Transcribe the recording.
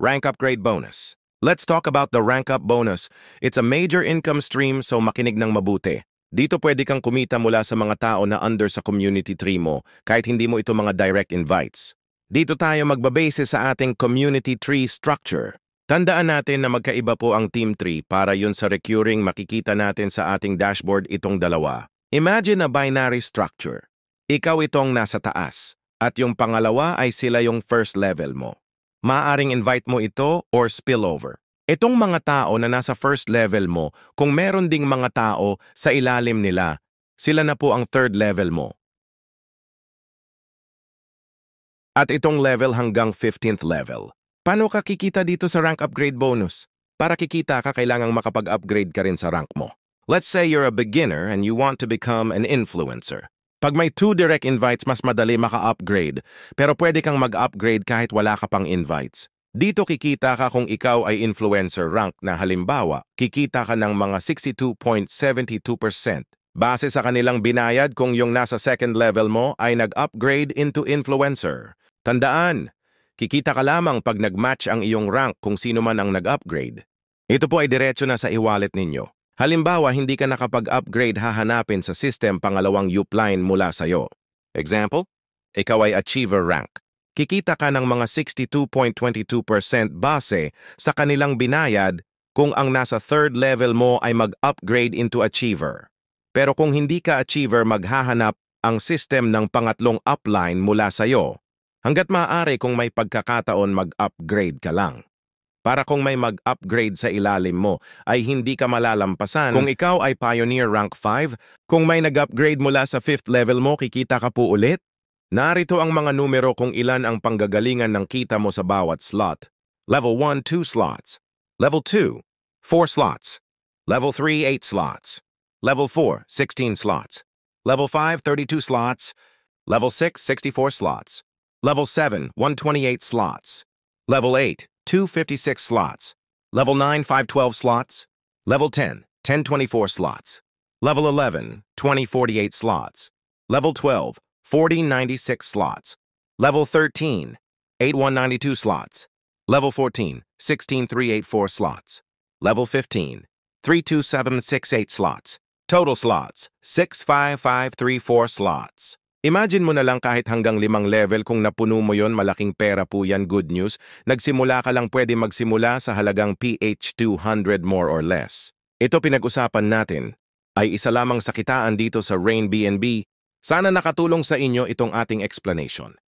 Rank Upgrade Bonus. Let's talk about the Rank Up Bonus. It's a major income stream, so makinig ng mabuti. Dito pwede kang kumita mula sa mga tao na under sa community tree mo, kahit hindi mo ito mga direct invites. Dito tayo magbabase sa ating community tree structure. Tandaan natin na magkaiba po ang team tree para yun sa recurring makikita natin sa ating dashboard itong dalawa. Imagine a binary structure. Ikaw itong nasa taas, at yung pangalawa ay sila yung first level mo. Maaaring invite mo ito or spillover. Itong mga tao na nasa first level mo, kung meron ding mga tao sa ilalim nila, sila na po ang third level mo. At itong level hanggang 15th level. Paano ka kikita dito sa rank upgrade bonus? Para kikita ka, kailangang makapag-upgrade ka rin sa rank mo. Let's say you're a beginner and you want to become an influencer. Pag may 2 direct invites, mas madali maka-upgrade. Pero pwede kang mag-upgrade kahit wala ka pang invites. Dito kikita ka kung ikaw ay influencer rank na halimbawa, kikita ka ng mga 62.72%. Base sa kanilang binayad kung yung nasa second level mo ay nag-upgrade into influencer. Tandaan, kikita ka lamang pag nag-match ang iyong rank kung sino man ang nag-upgrade. Ito po ay diretso na sa e-wallet ninyo. Halimbawa, hindi ka nakapag-upgrade, hahanapin sa system pangalawang upline mula sa'yo. Example, ikaw ay achiever rank. Kikita ka ng mga 62.22% base sa kanilang binayad kung ang nasa third level mo ay mag-upgrade into achiever. Pero kung hindi ka achiever, maghahanap ang system ng pangatlong upline mula sa'yo. Hanggat maaari kung may pagkakataon mag-upgrade ka lang. Para kung may mag-upgrade sa ilalim mo ay hindi ka malalampasan. Kung ikaw ay Pioneer Rank 5, kung may nag-upgrade mula sa 5th level mo, kikita ka po ulit. Narito ang mga numero kung ilan ang panggagalingan ng kita mo sa bawat slot. Level 1, 2 slots. Level 2, 4 slots. Level 3, 8 slots. Level 4, 16 slots. Level 5, 32 slots. Level 6, 64 slots. Level 7, 128 slots. Level 8, 256 slots. Level 9, 512 slots. Level 10, 1024 slots. Level 11, 2048 slots. Level 12, 4096 slots. Level 13, 8192 slots. Level 14, 16384 slots. Level 15, 32768 slots. Total slots, 65534 slots. Imagine mo na lang kahit hanggang 5 level kung napuno mo yon, malaking pera po yan, good news. Nagsimula ka lang, pwede magsimula sa halagang PH 200 more or less. Ito pinag-usapan natin ay isa lamang sa kitaan dito sa Rain BNB. Sana nakatulong sa inyo itong ating explanation.